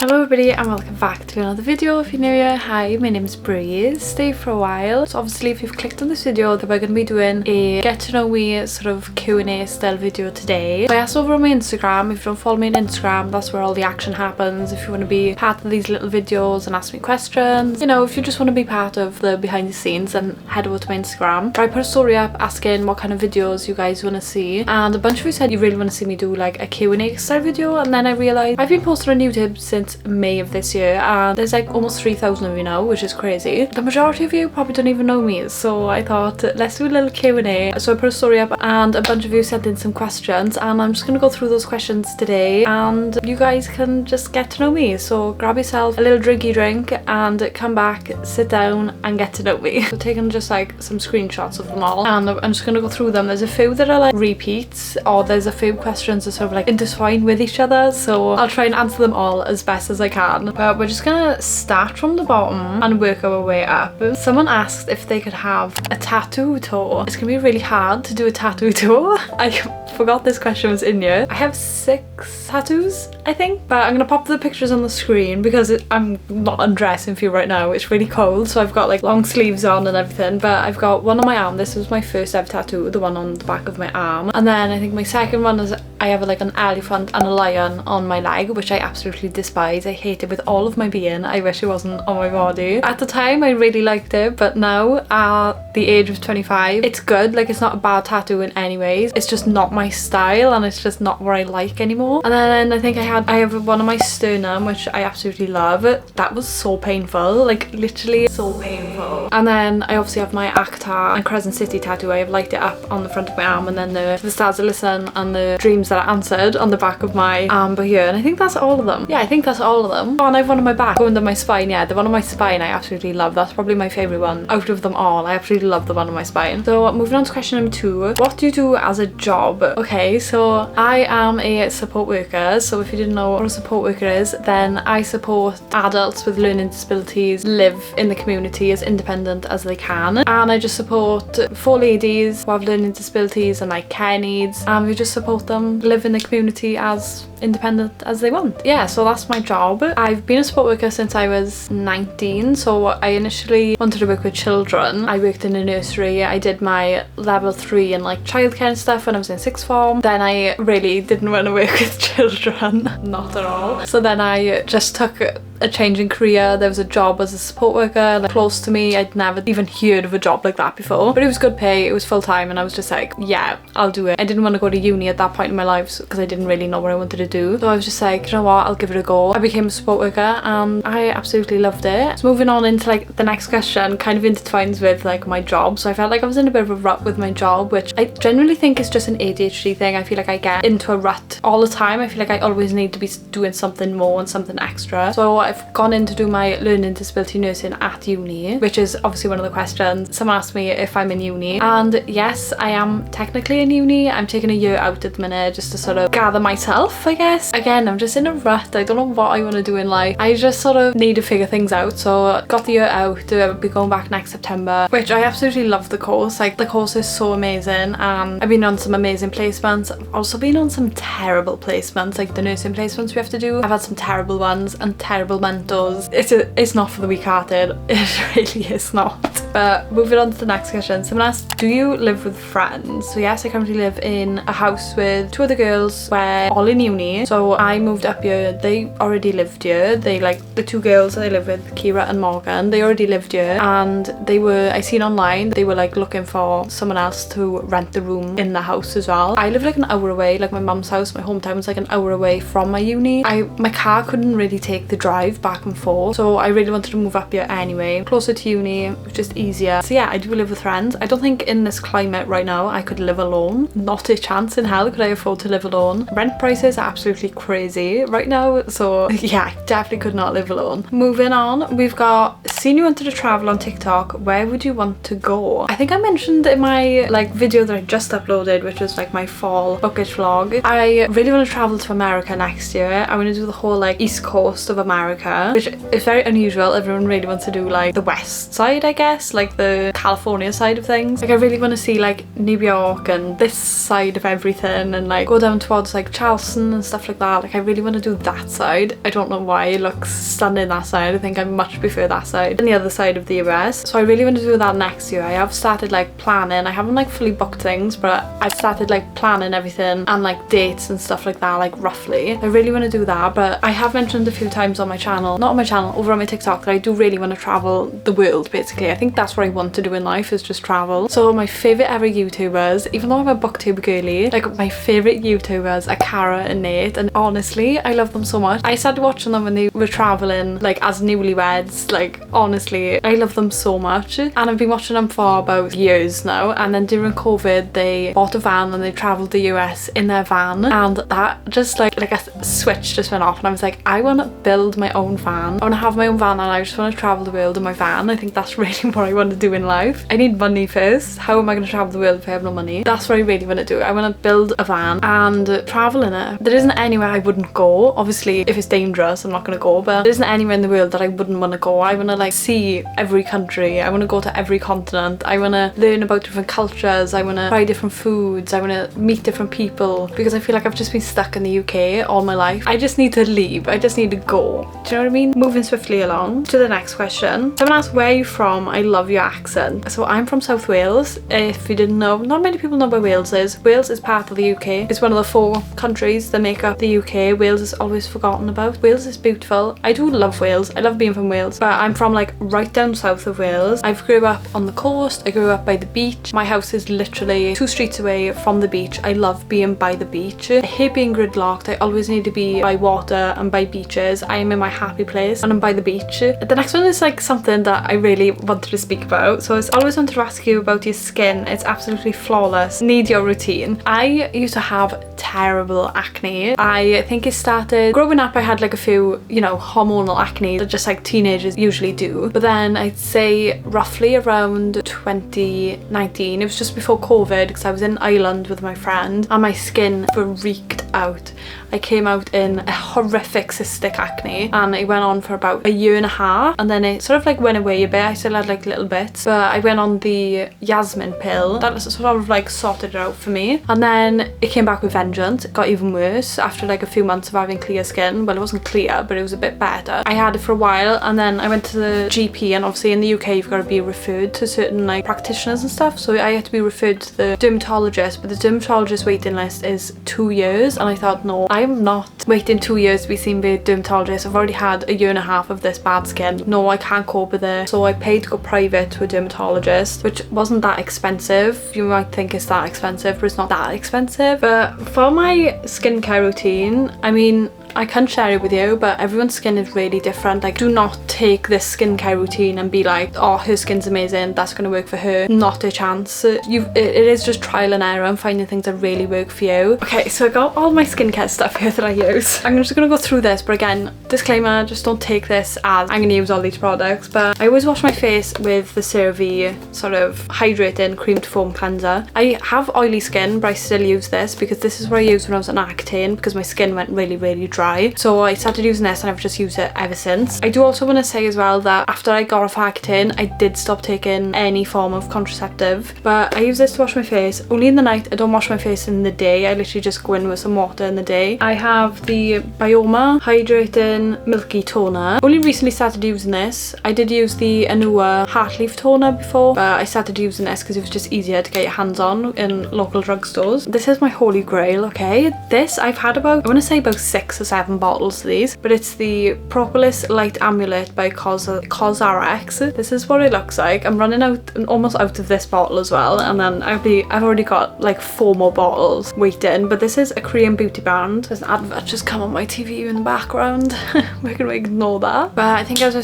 Hello everybody and welcome back to another video. If you're new here, hi, my name's Breeze. Stay for a while. So obviously if you've clicked on this video, then we're going to be doing a get to know me sort of Q&A style video today. So I asked over on my Instagram, if you don't follow me on Instagram, that's where all the action happens. If you want to be part of these little videos and ask me questions, you know, if you just want to be part of the behind the scenes, then head over to my Instagram. I put a story up asking what kind of videos you guys want to see, and a bunch of you said you really want to see me do like a Q&A style video, and then I realised I've been posting on YouTube since May of this year and there's like almost 3,000 of you now, which is crazy. The majority of you probably don't even know me, so I thought let's do a little Q&A. So I put a story up and a bunch of you sent in some questions, and I'm just gonna go through those questions today and you guys can just get to know me. So grab yourself a little drinky drink and come back, sit down and get to know me. So taking just like some screenshots of them all and I'm just gonna go through them. There's a few that are like repeats, or there's a few questions that sort of like intertwine with each other, so I'll try and answer them all as best as I can. But we're just gonna start from the bottom and work our way up. Someone asked if they could have a tattoo tour. It's gonna be really hard to do a tattoo tour. I forgot this question was in here. I have 6 tattoos, I think, but I'm gonna pop the pictures on the screen because I'm not undressing for you right now. It's really cold, so I've got like long sleeves on and everything, but I've got one on my arm. This was my first ever tattoo, the one on the back of my arm, and then I think my second one is I have like an elephant and a lion on my leg, which I absolutely despise. I hate it with all of my being. I wish it wasn't on my body. At the time I really liked it, but now at the age of 25 it's good. Like, it's not a bad tattoo in any ways, it's just not my style and it's just not what I like anymore. And then I think I have one on my sternum, which I absolutely love. That was so painful, like literally so painful. And then I obviously have my ACTA and Crescent City tattoo. I have lighted it up on the front of my arm, and then the stars that listen and the dreams that are answered on the back of my arm here. And I think that's all of them. Yeah, I think that's all of them. Oh, and I have one on my back, under my spine. Yeah, the one on my spine I absolutely love. That's probably my favourite one out of them all. I absolutely love the one on my spine. So moving on to question number 2. What do you do as a job? Okay, so I am a support worker. So if you didn't know what a support worker is, then I support adults with learning disabilities live in the community as independent as they can. And I just support 4 ladies who have learning disabilities and like care needs, and we just support them live in the community as independent as they want. Yeah, so that's my job. I've been a support worker since I was 19, so I initially wanted to work with children. I worked in a nursery. I did my level 3 in like childcare and stuff when I was in 6th form. Then I really didn't want to work with children, not at all. So then I just took a change in career. There was a job as a support worker like close to me. I'd never even heard of a job like that before, but it was good pay, it was full time, and I was just like, yeah, I'll do it. I didn't want to go to uni at that point in my life because I didn't really know what I wanted to do, so I was just like, you know what, I'll give it a go. I became a support worker and I absolutely loved it. So moving on into like the next question kind of intertwines with like my job. So I felt like I was in a bit of a rut with my job, which I generally think is just an ADHD thing. I feel like I get into a rut all the time. I feel like I always need to be doing something more and something extra. So I've gone in to do my learning disability nursing at uni, which is obviously one of the questions. Someone asked me if I'm in uni, and yes, I am technically in uni. I'm taking a year out at the minute just to sort of gather myself, I guess. Again, I'm just in a rut. I don't know what I want to do in life. I just sort of need to figure things out. So got the year out. I'll be going back next September, which I absolutely love the course. Like, the course is so amazing. I've been on some amazing placements. I've also been on some terrible placements, like the nursing placements we have to do. I've had some terrible ones and terrible mentors. It's not for the weak-hearted. It really is not. But moving on to the next question. Someone asked, do you live with friends? So yes, I currently live in a house with 2 other girls. We're all in uni. So I moved up here. They already lived here. They, like, the 2 girls that I live with, Kira and Morgan, they already lived here, and they were, I seen online, they were like looking for someone else to rent the room in the house as well. I live like an hour away. Like, my mum's house, my hometown is like an hour away from my uni. My car couldn't really take the drive back and forth, so I really wanted to move up here anyway, closer to uni, just easier. So yeah, I do live with friends. I don't think in this climate right now I could live alone. Not a chance in hell could I afford to live alone. Rent prices are absolutely crazy right now, so yeah, I definitely could not live alone. Moving on, we've got seen you wanted to travel on TikTok. Where would you want to go? I think I mentioned in my like video that I just uploaded, which was like my fall bucket vlog. I really want to travel to America next year. I want to do the whole like east coast of America, which is very unusual. Everyone really wants to do like the west side, I guess, like the California side of things. Like I really want to see like New York and this side of everything, and like go down towards like Charleston and stuff like that. Like I really want to do that side. I don't know why it looks stunning that side. I think I much prefer that side than the other side of the US. So I really want to do that next year. I have started like planning. I haven't like fully booked things, but I've started like planning everything and like dates and stuff like that, like roughly. I really want to do that, but I have mentioned a few times on my channel, not on my channel, over on my TikTok, that I do really want to travel the world basically. I think that's what I want to do in life, is just travel. So my favourite ever YouTubers, even though I'm a booktube girly, like my favourite YouTubers are Cara and Nate, and honestly I love them so much. I started watching them when they were travelling like as newlyweds. Like honestly I love them so much, and I've been watching them for about years now. And then during COVID they bought a van and they travelled the US in their van, and that just like a switch just went off, and I was like, I want to build my own van. I want to have my own van, and I just want to travel the world in my van. I think that's really what I want to do in life. I need money first. How am I going to travel the world if I have no money? That's what I really want to do. I want to build a van and travel in it. There isn't anywhere I wouldn't go. Obviously if it's dangerous I'm not going to go, but there isn't anywhere in the world that I wouldn't want to go. I want to like see every country. I want to go to every continent. I want to learn about different cultures. I want to try different foods. I want to meet different people, because I feel like I've just been stuck in the UK all my life. I just need to leave. I just need to go. Do you know what I mean? Moving swiftly along to the next question. Someone asked, where are you from? I love your accent. So I'm from South Wales. If you didn't know, not many people know where Wales is. Wales is part of the UK. It's one of the 4 countries that make up the UK. Wales is always forgotten about. Wales is beautiful. I do love Wales. I love being from Wales, but I'm from like right down south of Wales. I grew up on the coast. I grew up by the beach. My house is literally 2 streets away from the beach. I love being by the beach. I hate being gridlocked. I always need to be by water and by beaches. I am in my happy place and I'm by the beach. The next one is like something that I really wanted to speak about. So I always wanted to ask you about your skin. It's absolutely flawless. Need your routine. I used to have terrible acne. I think it started growing up. I had like a few, you know, hormonal acne that just like teenagers usually do. But then I'd say roughly around 2019, it was just before COVID, because I was in Ireland with my friend and my skin freaked out. I came out in a horrific cystic acne, and it went on for about 1.5 years, and then it sort of like went away a bit. I still had like little bits, but I went on the Yasmin pill. That sort of like sorted it out for me, and then it came back with vengeance. It got even worse after like a few months of having clear skin. Well, it wasn't clear, but it was a bit better. I had it for a while, and then I went to the GP, and obviously in the UK you've got to be referred to certain like practitioners and stuff, so I had to be referred to the dermatologist, but the dermatologist waiting list is 2 years, and I thought, no, I'm not waiting 2 years to be seen by a dermatologist. I've already had 1.5 years of this bad skin. No, I can't cope with it. So I paid to go private to a dermatologist, which wasn't that expensive. You might think it's that expensive, but it's not that expensive. But for my skincare routine, I mean, I can share it with you, but everyone's skin is really different. Like, do not take this skincare routine and be like, oh, her skin's amazing, that's going to work for her. Not a chance. It is just trial and error and finding things that really work for you. Okay, so I got all my skincare stuff here that I use. I'm just going to go through this, but again, disclaimer, just don't take this as I'm going to use all these products. But I always wash my face with the CeraVe sort of hydrating cream to foam cleanser. I have oily skin, but I still use this because this is what I used when I was on Accutane, because my skin went really, really dry. So I started using this and I've just used it ever since. I do also want to say as well that after I got off Accutane, I did stop taking any form of contraceptive, but I use this to wash my face only in the night. I don't wash my face in the day. I literally just go in with some water in the day. I have the Bioma Hydrating Milky Toner. Only recently started using this. I did use the Anua Heart Leaf Toner before, but I started using this because it was just easier to get your hands on in local drugstores. This is my holy grail, okay? This I've had about, I want to say about 6 or 7 bottles of these, but it's the Propolis Light Amulet by CosRx. This is what it looks like. I'm running out, almost out of this bottle as well, and then I've already got like 4 more bottles waiting. But this is a Korean beauty brand. There's an advert just come on my TV in the background. We're gonna ignore that. But I think as I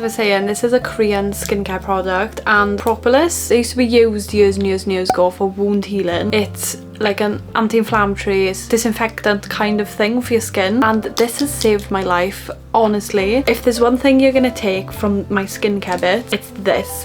was saying, this is a Korean skincare product, and Propolis, they used to be used years and years and years ago for wound healing. It's like an anti-inflammatory disinfectant kind of thing for your skin, and this has saved my life. Honestly, if there's one thing you're gonna take from my skincare bit, it's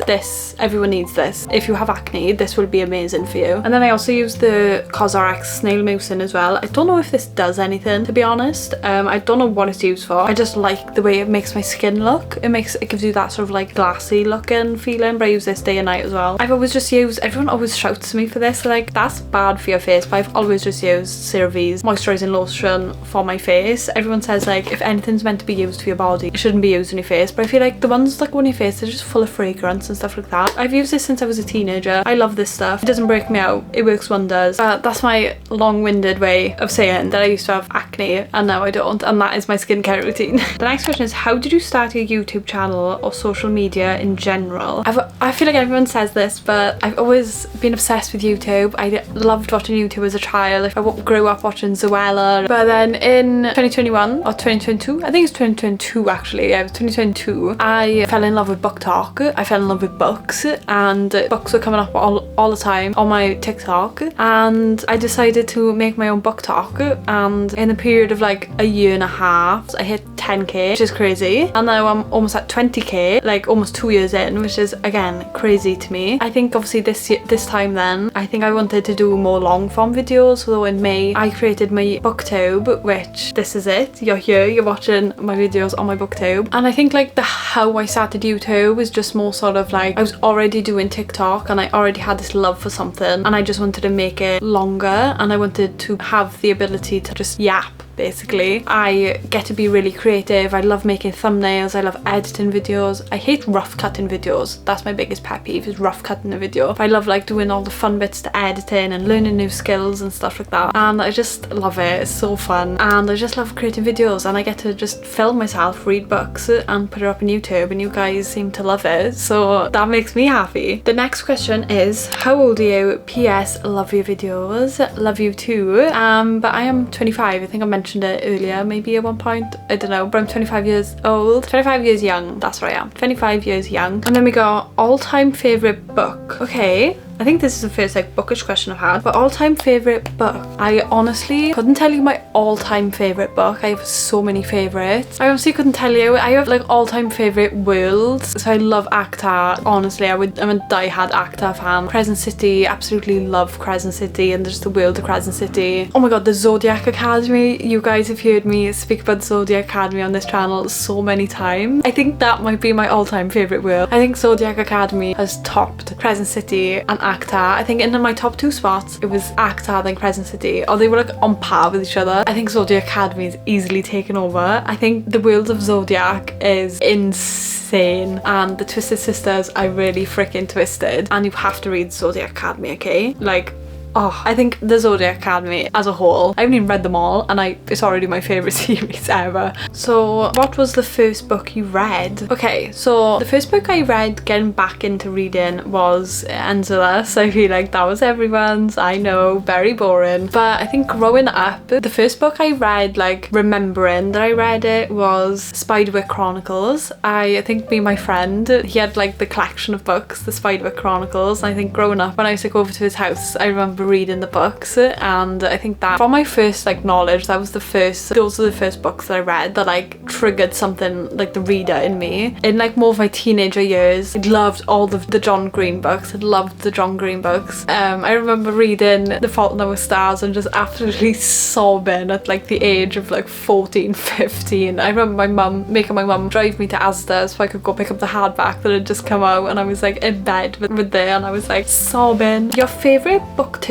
this. Everyone needs this. If you have acne, this will be amazing for you. And then I also use the CosRx snail mucin as well. I don't know if this does anything, to be honest. I don't know what it's used for. I just like the way it makes my skin look. It gives you that sort of like glassy looking feeling, but I use this day and night as well. I've always just used, everyone always shouts to me for this, like that's bad for your face, but I've always just used CeraVe's moisturising lotion for my face. Everyone says like if anything's meant to be used for your body, it shouldn't be used on your face, but I feel like the ones that go on your face, they're just full of fragrance and stuff like that. I've used this since I was a teenager. I love this stuff. It doesn't break me out. It works wonders. That's my long-winded way of saying that I used to have acne and now I don't, and that is my skincare routine. The next question is, how did you start your YouTube channel or social media in general? I feel like everyone says this, but I've always been obsessed with YouTube. I loved watching YouTube as a child. I grew up watching Zoella, but then in 2021 or 2022, I think it's 2022 actually, yeah, it was 2022, I fell in love with BookTok. I fell in love with books, and books were coming up all the time on my TikTok, and I decided to make my own BookTok, and in a period of like a year and a half, I hit 10k, which is crazy, and now I'm almost at 20k, like almost 2 years in, which is again crazy to me. I think obviously this time then, I think I wanted to do more long form videos, so in May I created my booktube, which this is it. You're here, you're watching my videos on my booktube, and I think like how I started YouTube was just more sort of like I was already doing TikTok and I already had this love for something, and I just wanted to make it longer, and I wanted to have the ability to just yap. Basically, I get to be really creative. I love making thumbnails. I love editing videos. I hate rough cutting videos. That's my biggest pet peeve, is rough cutting a video. But I love like doing all the fun bits to editing and learning new skills and stuff like that. And I just love it. It's so fun. And I just love creating videos, and I get to just film myself, read books and put it up on YouTube, and you guys seem to love it. So that makes me happy. The next question is, how old are you? PS, love your videos. Love you too. But I am 25. I think I mentioned it earlier, maybe at one point, I don't know, but I'm 25 years old, 25 years young, that's what I am, 25 years young. And then we got all-time favorite book. Okay, I think this is the first like bookish question I've had, but all-time favorite book. I honestly couldn't tell you my all-time favorite book. I have so many favorites. I honestly couldn't tell you. I have like all-time favorite worlds. So I love ACTA. Honestly, I'm a die-hard ACTA fan. Crescent City, absolutely love Crescent City and just the world of Crescent City. Oh my god, the Zodiac Academy. You guys have heard me speak about the Zodiac Academy on this channel so many times. I think that might be my all-time favorite world. I think Zodiac Academy has topped Crescent City and ACTA. I think in my top 2 spots it was ACTA then Crescent City, or they were like on par with each other. I think Zodiac Academy is easily taken over. I think the world of Zodiac is insane, and the Twisted Sisters are really freaking twisted, and you have to read Zodiac Academy, okay? Like, oh, I think the Zodiac Academy as a whole, I haven't even read them all, and it's already my favourite series ever. So what was the first book you read? Okay, so the first book I read getting back into reading was Enquiries. I feel like that was everyone's. I know, very boring. But I think growing up, the first book I read, like remembering that I read it, was Spiderwick Chronicles. I think me and my friend, he had like the collection of books, the Spiderwick Chronicles. And I think growing up, when I used to go over to his house, I remember reading the books, and I think that from my first like knowledge, those are the first books that I read that like triggered something like the reader in me. In like more of my teenager years, I loved all the John Green books. I loved the John Green books. I remember reading The Fault in Our Stars and just absolutely sobbing at like the age of like 14, 15. I remember making my mum drive me to Asda so I could go pick up the hardback that had just come out, and I was like in bed with there, and I was like sobbing. Your favourite booktuber?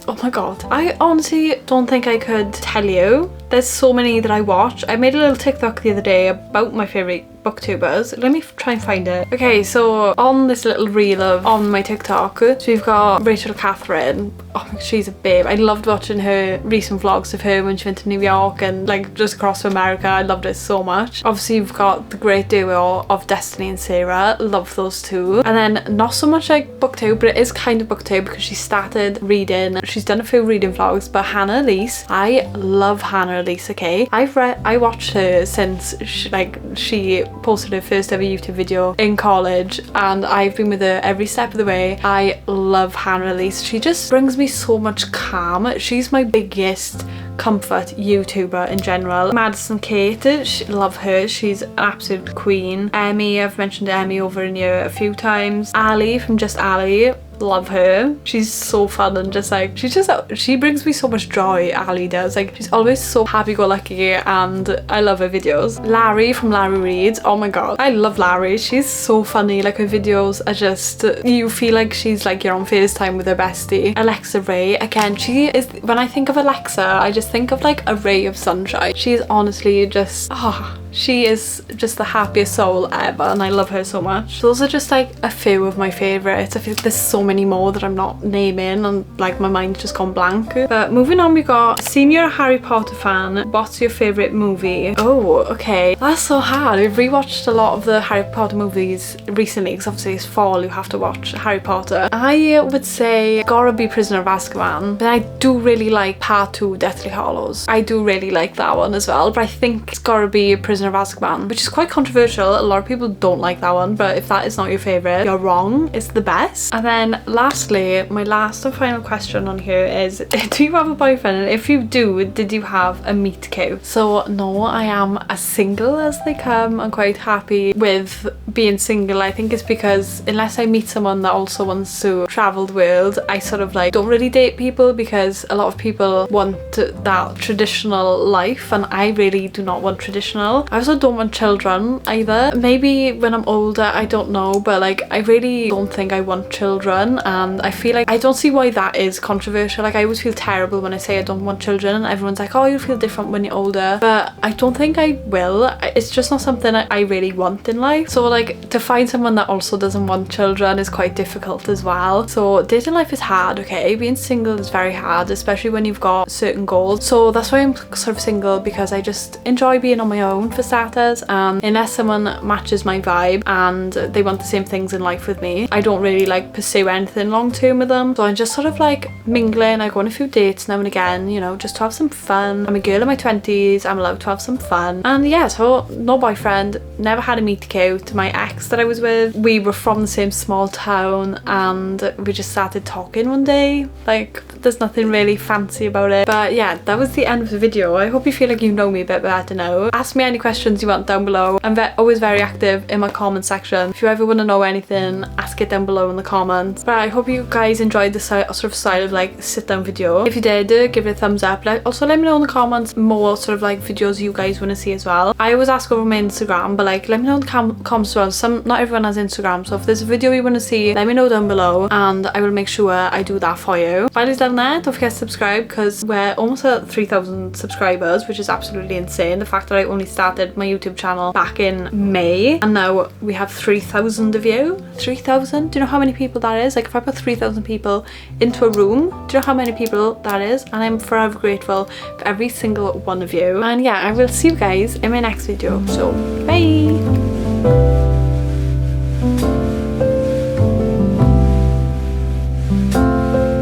Oh my god, I honestly don't think I could tell you. There's so many that I watch. I made a little TikTok the other day about my favourite booktubers. Let me try and find it. Okay, so on this little reel on my TikTok, so we've got Rachel Catherine. Oh, she's a babe. I loved watching her recent vlogs of her when she went to New York and like just across to America. I loved it so much. Obviously you've got the great duo of Destiny and Sarah. Love those two. And then not so much like booktube, but it is kind of booktube because she started reading. She's done a few reading vlogs, but Hannah Elise. I love Hannah Hannah Elise, okay? I watched her since she posted her first ever YouTube video in college, and I've been with her every step of the way. I love Hannah Elise. She just brings me so much calm. She's my biggest comfort YouTuber in general. Madison Kate, love her, she's an absolute queen. Emmy, I've mentioned Emmy over in here a few times. Ali from Just Ali, love her. She's so fun and just like she brings me so much joy. Ali does. Like, she's always so happy-go-lucky and I love her videos. Larry from Larry Reads, oh my god, I love Larry. She's so funny. Like, her videos are just, you feel like she's like you're on FaceTime with her bestie. Alexa Ray, again, she is, when I think of Alexa, I just think of like a ray of sunshine. She's honestly just, she is just the happiest soul ever, and I love her so much. Those are just like a few of my favourites. I feel like there's so many more that I'm not naming and like my mind's just gone blank. But moving on, we got, senior Harry Potter fan, what's your favourite movie? Oh, okay, that's so hard. I've rewatched a lot of the Harry Potter movies recently because obviously it's fall, you have to watch Harry Potter. I would say gotta be Prisoner of Azkaban, but I do really like Part 2 Deathly Hallows. I do really like that one as well, but I think it's gotta be Prisoner of Azkaban, which is quite controversial. A lot of people don't like that one, but if that is not your favourite, you're wrong. It's the best. And then lastly, my last and final question on here is, do you have a boyfriend? And if you do, did you have a meet cute? So no, I am as single as they come. I'm quite happy with being single. I think it's because unless I meet someone that also wants to travel the world, I sort of like don't really date people because a lot of people want that traditional life and I really do not want traditional. I also don't want children either. Maybe when I'm older, I don't know, but like I really don't think I want children, and I feel like I don't see why that is controversial. Like, I always feel terrible when I say I don't want children and everyone's like, oh, you feel different when you're older, but I don't think I will. It's just not something I really want in life. So like, to find someone that also doesn't want children is quite difficult as well. So dating life is hard, okay? Being single is very hard, especially when you've got certain goals. So that's why I'm sort of single, because I just enjoy being on my own for starters, and unless someone matches my vibe and they want the same things in life with me, I don't really like pursue anything long term with them. So I'm just sort of like mingling. I go on a few dates now and again, you know, just to have some fun. I'm a girl in my 20s, I'm allowed to have some fun. And yeah, so no boyfriend, never had a meet cute. My ex that I was with, we were from the same small town and we just started talking one day. Like, there's nothing really fancy about it. But yeah, that was the end of the video. I hope you feel like you know me a bit better now. Ask me any questions you want down below. I'm always very active in my comment section. If you ever want to know anything, ask it down below in the comments. But I hope you guys enjoyed this sort of style of like sit down video. If you did, give it a thumbs up. Also let me know in the comments more sort of like videos you guys want to see as well. I always ask over my Instagram, but like let me know in the comments as well. Not everyone has Instagram, so if there's a video you want to see, let me know down below and I will make sure I do that for you. While it's down there, don't forget to subscribe because we're almost at 3,000 subscribers, which is absolutely insane. The fact that I only started my YouTube channel back in May and now we have 3,000 of you. 3,000? Do you know how many people that is? Like, if I put 3,000 people into a room, do you know how many people that is? And I'm forever grateful for every single one of you. And yeah, I will see you guys in my next video. So bye.